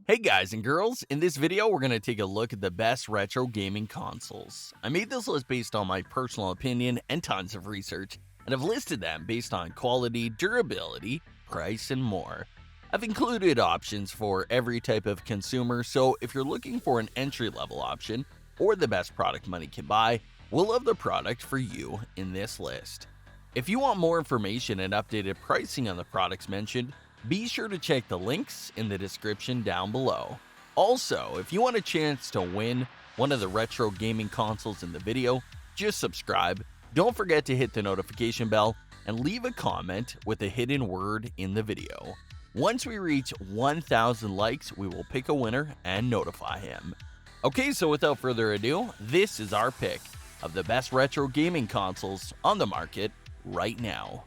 Hey guys and girls, in this video we're going to take a look at the best retro gaming consoles. I made this list based on my personal opinion and tons of research, and I've listed them based on quality, durability, price, and more. I've included options for every type of consumer, so if you're looking for an entry-level option or the best product money can buy, we'll have the product for you in this list. If you want more information and updated pricing on the products mentioned, be sure to check the links in the description down below. Also, if you want a chance to win one of the retro gaming consoles in the video, just subscribe, don't forget to hit the notification bell, and leave a comment with a hidden word in the video. Once we reach 1,000 likes, we will pick a winner and notify him. Okay, so without further ado, this is our pick of the best retro gaming consoles on the market right now.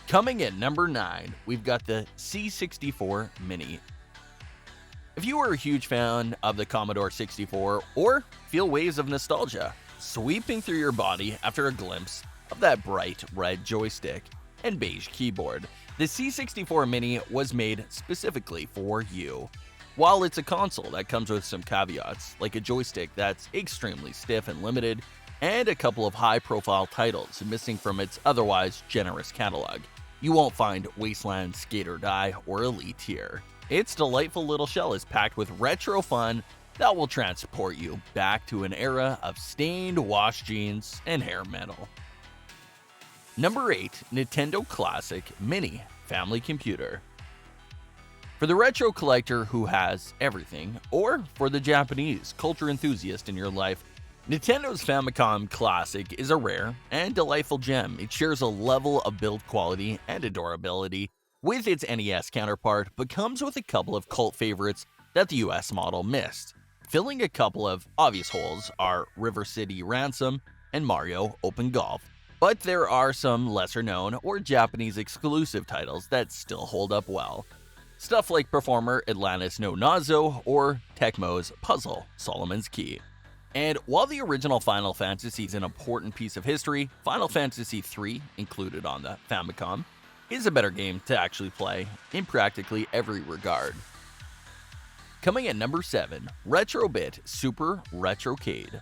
Coming at number 9, we've got the C64 Mini. If you are a huge fan of the Commodore 64 or feel waves of nostalgia sweeping through your body after a glimpse of that bright red joystick and beige keyboard, the C64 Mini was made specifically for you. While it's a console that comes with some caveats, like a joystick that's extremely stiff and limited, and a couple of high-profile titles missing from its otherwise generous catalog, you won't find Wasteland, Skate or Die, or Elite here. Its delightful little shell is packed with retro fun that will transport you back to an era of stained wash jeans and hair metal. Number 8, Nintendo Classic Mini Family Computer. For the retro collector who has everything, or for the Japanese culture enthusiast in your life, Nintendo's Famicom Classic is a rare and delightful gem. It shares a level of build quality and adorability with its NES counterpart, but comes with a couple of cult favorites that the US model missed. Filling a couple of obvious holes are River City Ransom and Mario Open Golf, but there are some lesser known or Japanese exclusive titles that still hold up well. Stuff like Performer Atlantis no Nazo or Tecmo's Puzzle Solomon's Key. And while the original Final Fantasy is an important piece of history, Final Fantasy III, included on the Famicom, is a better game to actually play in practically every regard. Coming at number 7, RetroBit Super Retrocade.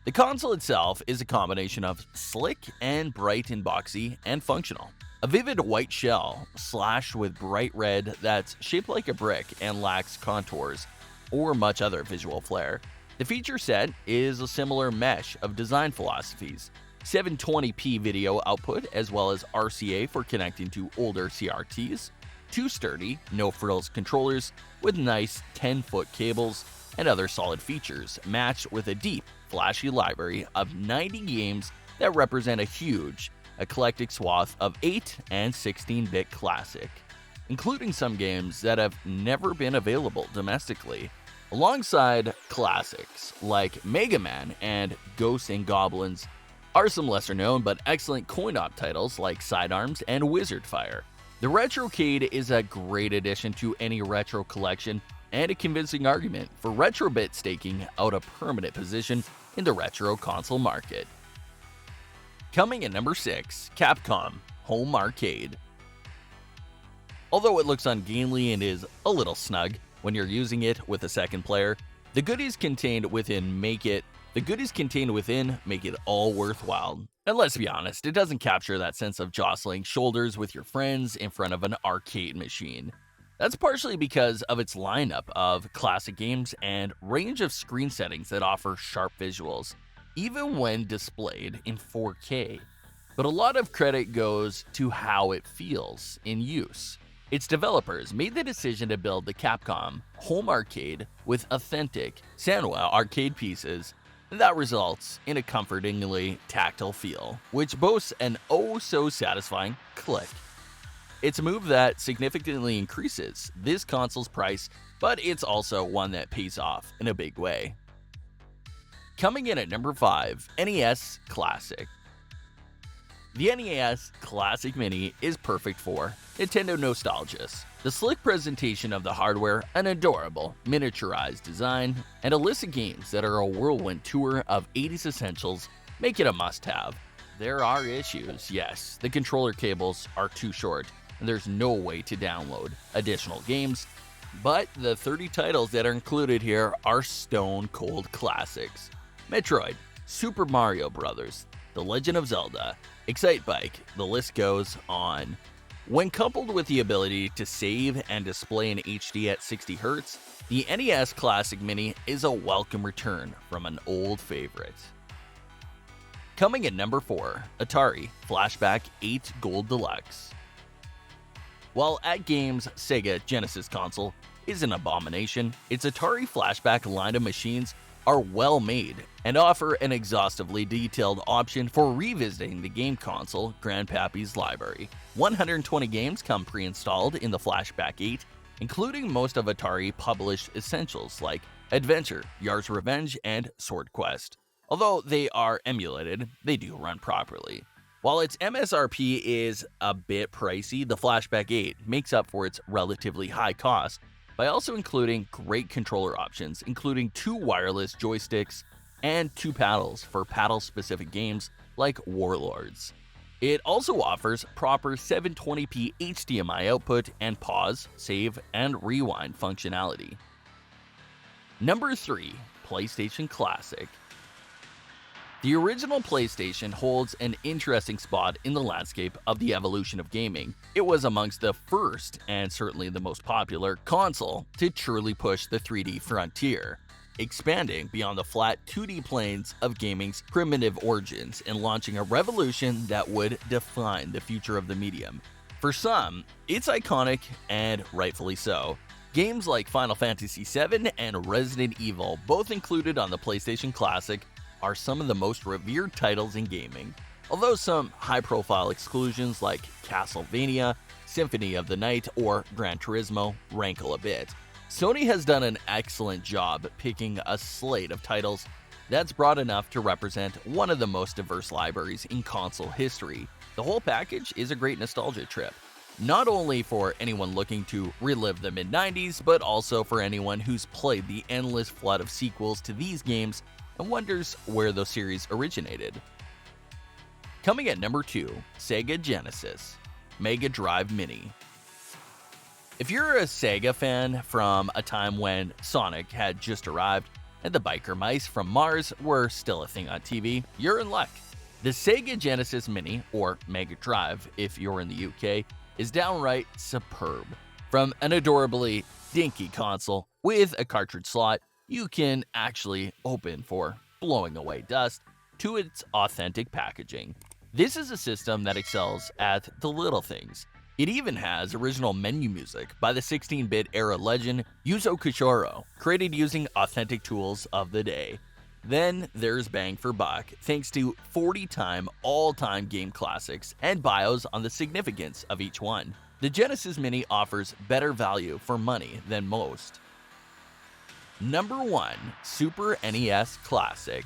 The console itself is a combination of slick and bright and boxy and functional. A vivid white shell slashed with bright red that's shaped like a brick and lacks contours or much other visual flair. The feature set is a similar mesh of design philosophies, 720p video output as well as RCA for connecting to older CRTs, two sturdy, no-frills controllers with nice 10-foot cables and other solid features, matched with a deep, flashy library of 90 games that represent a huge, eclectic swath of 8 and 16-bit classic, including some games that have never been available domestically. Alongside classics like Mega Man and Ghosts and Goblins are some lesser known but excellent coin-op titles like Sidearms and Wizard Fire. The Retrocade is a great addition to any retro collection and a convincing argument for RetroBit staking out a permanent position in the retro console market. Coming at number 6, Capcom Home Arcade. Although it looks ungainly and is a little snug when you're using it with a second player, the goodies contained within make it all worthwhile. And let's be honest, it doesn't capture that sense of jostling shoulders with your friends in front of an arcade machine. That's partially because of its lineup of classic games and range of screen settings that offer sharp visuals, even when displayed in 4K. But a lot of credit goes to how it feels in use. Its developers made the decision to build the Capcom Home Arcade with authentic Sanwa arcade pieces that results in a comfortingly tactile feel, which boasts an oh-so-satisfying click. It's a move that significantly increases this console's price, but it's also one that pays off in a big way. Coming in at number 5, NES Classic. The NES Classic Mini is perfect for Nintendo nostalgists. The slick presentation of the hardware, an adorable, miniaturized design, and a list of games that are a whirlwind tour of 80s essentials make it a must-have. There are issues, yes. The controller cables are too short, and there's no way to download additional games, But the 30 titles that are included here are stone cold classics. Metroid, Super Mario Bros., The Legend of Zelda, Excitebike, the list goes on. When coupled with the ability to save and display in HD at 60Hz, the NES Classic Mini is a welcome return from an old favorite. Coming at number 4, Atari Flashback 8 Gold Deluxe. While at Game's Sega Genesis console is an abomination, its Atari Flashback line of machines are well made and offer an exhaustively detailed option for revisiting the game console Grandpappy's library. 120 games come pre-installed in the Flashback 8, including most of Atari published essentials like Adventure, Yar's Revenge, and Sword Quest. Although they are emulated, they do run properly. While its MSRP is a bit pricey, the Flashback 8 makes up for its relatively high cost by also including great controller options, including 2 wireless joysticks and 2 paddles for paddle-specific games like Warlords. It also offers proper 720p HDMI output and pause, save, and rewind functionality. Number 3, PlayStation Classic. The original PlayStation holds an interesting spot in the landscape of the evolution of gaming. It was amongst the first, and certainly the most popular, console to truly push the 3D frontier, expanding beyond the flat 2D planes of gaming's primitive origins and launching a revolution that would define the future of the medium. For some, it's iconic, and rightfully so. Games like Final Fantasy VII and Resident Evil, both included on the PlayStation Classic, are some of the most revered titles in gaming, although some high-profile exclusions like Castlevania, Symphony of the Night, or Gran Turismo rankle a bit. Sony has done an excellent job picking a slate of titles that's broad enough to represent one of the most diverse libraries in console history. The whole package is a great nostalgia trip, not only for anyone looking to relive the mid-90s, but also for anyone who's played the endless flood of sequels to these games and wonders where those series originated. Coming at number 2, Sega Genesis Mega Drive Mini. If you're a Sega fan from a time when Sonic had just arrived and the biker mice from Mars were still a thing on TV, you're in luck. The Sega Genesis Mini, or Mega Drive if you're in the UK, is downright superb. From an adorably dinky console with a cartridge slot you can actually open for blowing away dust, to its authentic packaging. This is a system that excels at the little things. It even has original menu music by the 16-bit era legend Yuzo Koshiro, created using authentic tools of the day. Then there's bang for buck, thanks to 40-time all-time game classics and bios on the significance of each one. The Genesis Mini offers better value for money than most. Number 1, Super NES Classic.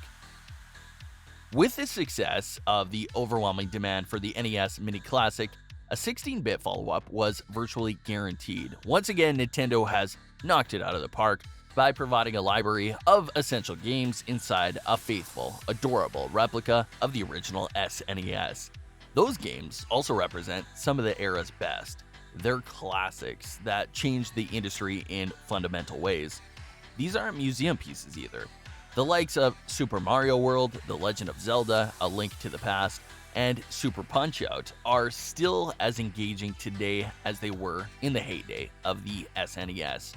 With the success of the overwhelming demand for the NES Mini Classic, a 16-bit follow-up was virtually guaranteed. Once again, Nintendo has knocked it out of the park by providing a library of essential games inside a faithful, adorable replica of the original SNES. Those games also represent some of the era's best. They're classics that changed the industry in fundamental ways. These aren't museum pieces either. The likes of Super Mario World, The Legend of Zelda, A Link to the Past, and Super Punch-Out are still as engaging today as they were in the heyday of the SNES.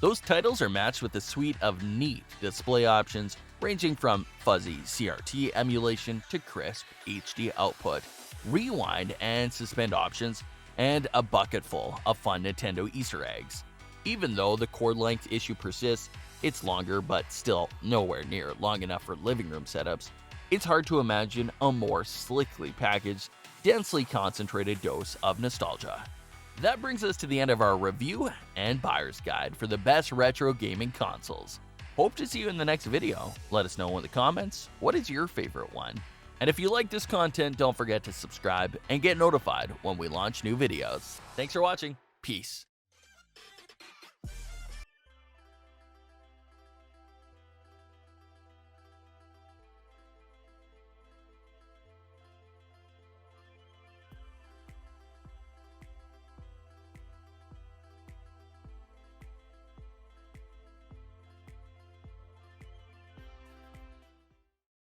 Those titles are matched with a suite of neat display options ranging from fuzzy CRT emulation to crisp HD output, rewind and suspend options, and a bucket full of fun Nintendo Easter eggs. Even though the chord length issue persists, it's longer but still nowhere near long enough for living room setups. It's hard to imagine a more slickly packaged, densely concentrated dose of nostalgia. That brings us to the end of our review and buyer's guide for the best retro gaming consoles. Hope to see you in the next video. Let us know in the comments, what is your favorite one? And if you like this content, don't forget to subscribe and get notified when we launch new videos. Thanks for watching. Peace.